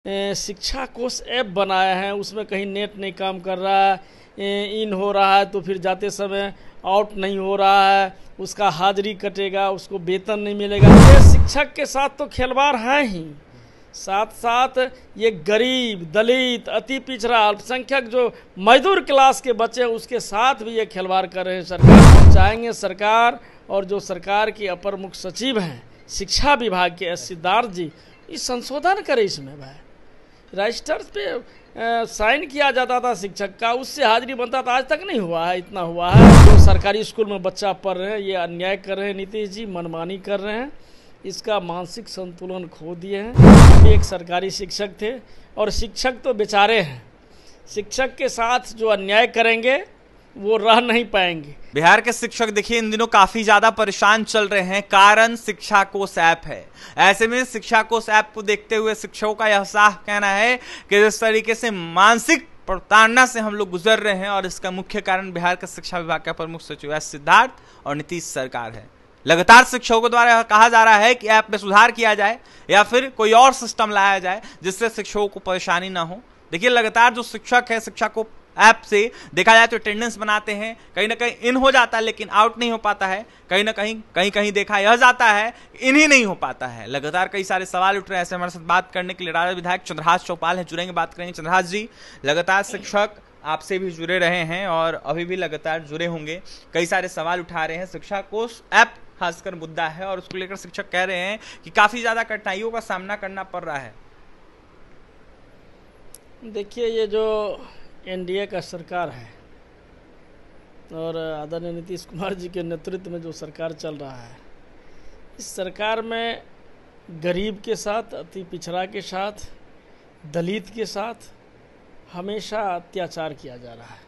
शिक्षा कोष ऐप बनाया है, उसमें कहीं नेट नहीं काम कर रहा है, इन हो रहा है तो फिर जाते समय आउट नहीं हो रहा है, उसका हाजिरी कटेगा, उसको वेतन नहीं मिलेगा। ये शिक्षक के साथ तो खिलवाड़ है ही, साथ साथ ये गरीब, दलित, अति पिछड़ा, अल्पसंख्यक जो मजदूर क्लास के बच्चे हैं उसके साथ भी ये खिलवाड़ कर रहे हैं। सरकार चाहेंगे, सरकार और जो सरकार की अपर मुख्य सचिव हैं शिक्षा विभाग के सिद्धार्थ जी, इस संशोधन करे इसमें भाई। रजिस्टर्स पे साइन किया जाता था शिक्षक का, उससे हाजिरी बनता था, आज तक नहीं हुआ है। इतना हुआ है जो सरकारी स्कूल में बच्चा पढ़ रहे हैं, ये अन्याय कर रहे हैं नीतीश जी, मनमानी कर रहे हैं, इसका मानसिक संतुलन खो दिए हैं। एक सरकारी शिक्षक थे और शिक्षक तो बेचारे हैं, शिक्षक के साथ जो अन्याय करेंगे वो रह नहीं पाएंगे। बिहार के शिक्षक देखिए इन दिनों काफी ज्यादा परेशान चल रहे हैं, कारण शिक्षा कोष ऐप है। ऐसे में शिक्षा कोष ऐप को देखते हुए शिक्षकों का यह साफ कहना है कि जिस तरीके से मानसिक प्रताड़ना से हम लोग गुजर रहे हैं और इसका मुख्य कारण बिहार के शिक्षा विभाग का प्रमुख सचिव सिद्धार्थ और नीतीश सरकार है। लगातार शिक्षकों द्वारा कहा जा रहा है कि ऐप में सुधार किया जाए या फिर कोई और सिस्टम लाया जाए जिससे शिक्षकों को परेशानी ना हो। देखिए लगातार जो शिक्षक है, शिक्षा को ऐप से देखा जाए तो अटेंडेंस बनाते हैं, कहीं ना कहीं इन हो जाता है लेकिन आउट नहीं हो पाता है, कहीं ना कहीं देखा यह जाता है इन ही नहीं हो पाता है। लगातार कई सारे सवाल उठ रहे हैं। ऐसे हमारे साथ बात करने के लिए राजद विधायक चंद्रहास चौपाल हैं, जुड़ेंगे, बात करेंगे। चंद्रहास जी, लगातार शिक्षक आपसे भी जुड़े रहे हैं और अभी भी लगातार जुड़े होंगे, कई सारे सवाल उठा रहे हैं। शिक्षा कोष ऐप खासकर मुद्दा है और उसको लेकर शिक्षक कह रहे हैं कि काफी ज्यादा कठिनाइयों का सामना करना पड़ रहा है। देखिए, ये जो एनडीए का सरकार है और आदरणीय नीतीश कुमार जी के नेतृत्व में जो सरकार चल रहा है, इस सरकार में गरीब के साथ, अति पिछड़ा के साथ, दलित के साथ हमेशा अत्याचार किया जा रहा है।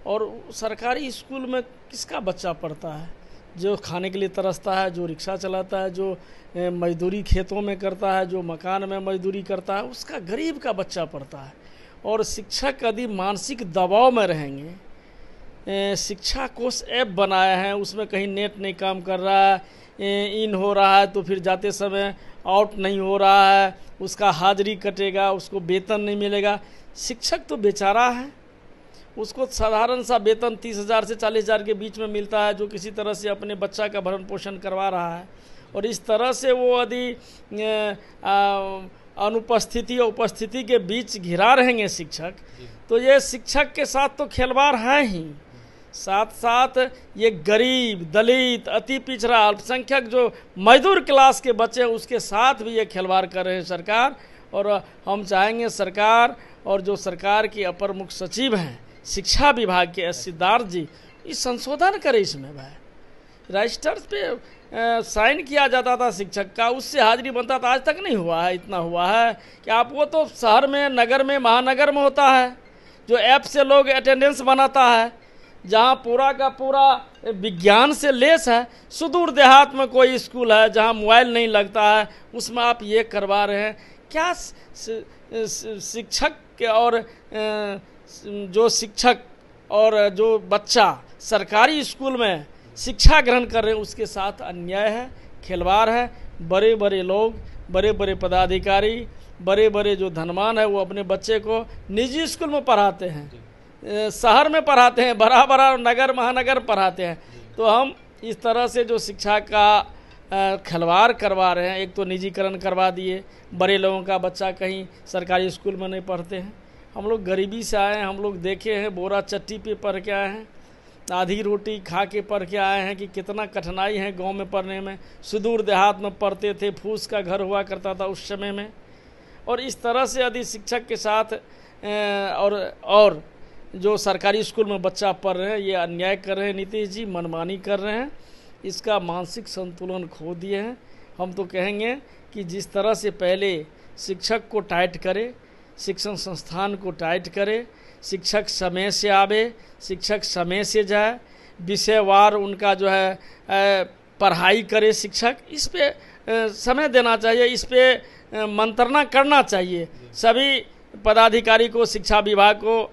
और सरकारी स्कूल में किसका बच्चा पढ़ता है? जो खाने के लिए तरसता है, जो रिक्शा चलाता है, जो मजदूरी खेतों में करता है, जो मकान में मजदूरी करता है, उसका गरीब का बच्चा पढ़ता है। और शिक्षक यदि मानसिक दबाव में रहेंगे, शिक्षा कोष ऐप बनाया है, उसमें कहीं नेट नहीं काम कर रहा है, इन हो रहा है तो फिर जाते समय आउट नहीं हो रहा है, उसका हाजिरी कटेगा, उसको वेतन नहीं मिलेगा। शिक्षक तो बेचारा है, उसको साधारण सा वेतन 30,000 से 40,000 के बीच में मिलता है, जो किसी तरह से अपने बच्चा का भरण पोषण करवा रहा है। और इस तरह से वो यदि अनुपस्थिति और उपस्थिति के बीच घिरा रहेंगे शिक्षक, तो ये शिक्षक के साथ तो खिलवाड़ है ही, साथ साथ ये गरीब, दलित, अति पिछड़ा, अल्पसंख्यक जो मजदूर क्लास के बच्चे हैं उसके साथ भी ये खिलवाड़ कर रहे हैं सरकार। और हम चाहेंगे, सरकार और जो सरकार की अपर मुख्य सचिव हैं शिक्षा विभाग के सिद्धार्थ जी, इस संशोधन करे इसमें भाई। रजिस्टर्स पे साइन किया जाता था शिक्षक का, उससे हाजिरी बनता था, आज तक नहीं हुआ है। इतना हुआ है कि आप वो तो शहर में, नगर में, महानगर में होता है, जो ऐप से लोग अटेंडेंस बनाता है, जहाँ पूरा का पूरा विज्ञान से लेस है। सुदूर देहात में कोई स्कूल है जहाँ मोबाइल नहीं लगता है, उसमें आप ये करवा रहे हैं क्या? शिक्षक के और जो शिक्षक और जो बच्चा सरकारी स्कूल में शिक्षा ग्रहण कर रहे हैं उसके साथ अन्याय है, खिलवाड़ है। बड़े बड़े लोग, बड़े बड़े पदाधिकारी, बड़े बड़े जो धनवान है वो अपने बच्चे को निजी स्कूल में पढ़ाते हैं, शहर में पढ़ाते हैं, बड़ा बड़ा नगर महानगर पढ़ाते हैं। तो हम इस तरह से जो शिक्षा का खिलवाड़ करवा रहे हैं, एक तो निजीकरण करवा दिए, बड़े लोगों का बच्चा कहीं सरकारी स्कूल में नहीं पढ़ते हैं। हम लोग गरीबी से आए हैं, हम लोग देखे हैं, बोरा चट्टी पे पढ़ के आए हैं, आधी रोटी खा के पढ़ के आए हैं कि कितना कठिनाई है गांव में पढ़ने में। सुदूर देहात में पढ़ते थे, फूस का घर हुआ करता था उस समय में। और इस तरह से यदि शिक्षक के साथ और जो सरकारी स्कूल में बच्चा पढ़ रहे हैं, ये अन्याय कर रहे हैं नीतीश जी, मनमानी कर रहे हैं, इसका मानसिक संतुलन खो दिए हैं। हम तो कहेंगे कि जिस तरह से पहले शिक्षक को टाइट करे, शिक्षण संस्थान को टाइट करे, शिक्षक समय से आवे, शिक्षक समय से जाए, विषयवार उनका जो है पढ़ाई करे शिक्षक, इस पे समय देना चाहिए, इस पे मंत्रणा करना चाहिए। सभी पदाधिकारी को, शिक्षा विभाग को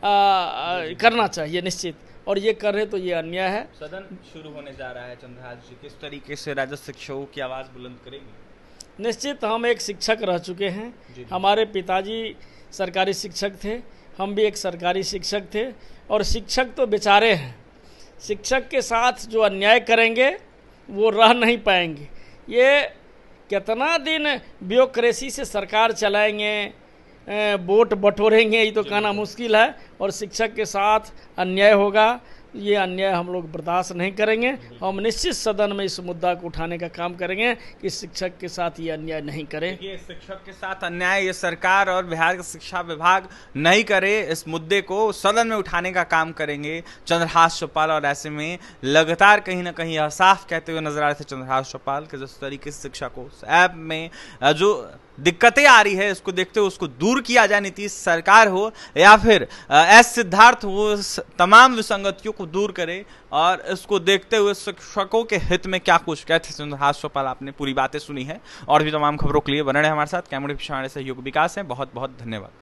करना चाहिए निश्चित, और ये कर रहे तो ये अन्याय है। सदन शुरू होने जा रहा है, चंद्रहास जी किस तरीके से राजद शिक्षकों की आवाज़ बुलंद करेंगे? निश्चित हम एक शिक्षक रह चुके हैं। हमारे पिताजी सरकारी शिक्षक थे, हम भी एक सरकारी शिक्षक थे, और शिक्षक तो बेचारे हैं। शिक्षक के साथ जो अन्याय करेंगे वो रह नहीं पाएंगे। ये कितना दिन ब्यूरोक्रेसी से सरकार चलाएंगे, वोट बटोरेंगे, ये तो कहना मुश्किल है। और शिक्षक के साथ अन्याय होगा, ये अन्याय हम लोग बर्दाश्त नहीं करेंगे। हम निश्चित सदन में इस मुद्दा को उठाने का काम करेंगे कि शिक्षक के साथ ये अन्याय नहीं करें। ये शिक्षक के साथ अन्याय ये सरकार और बिहार का शिक्षा विभाग नहीं करे, इस मुद्दे को सदन में उठाने का काम करेंगे चंद्रहास चौपाल। और ऐसे में लगातार कहीं ना कहीं यह साफ कहते हुए नजर आ रहे थे चंद्रहास चौपाल कि जिस तरीके से शिक्षा को ऐप में जो दिक्कतें आ रही है इसको देखते हुए उसको दूर किया जाए, नीतीश सरकार हो या फिर एस सिद्धार्थ वो तमाम विसंगतियों को दूर करे। और इसको देखते हुए शिक्षकों के हित में क्या कुछ कहते हैं चंद्रहास चौपाल, आपने पूरी बातें सुनी है। और भी तमाम खबरों के लिए बने रहे हमारे साथ। कैमरे पीछे हमारे सहयोगी विकास हैं। बहुत बहुत धन्यवाद।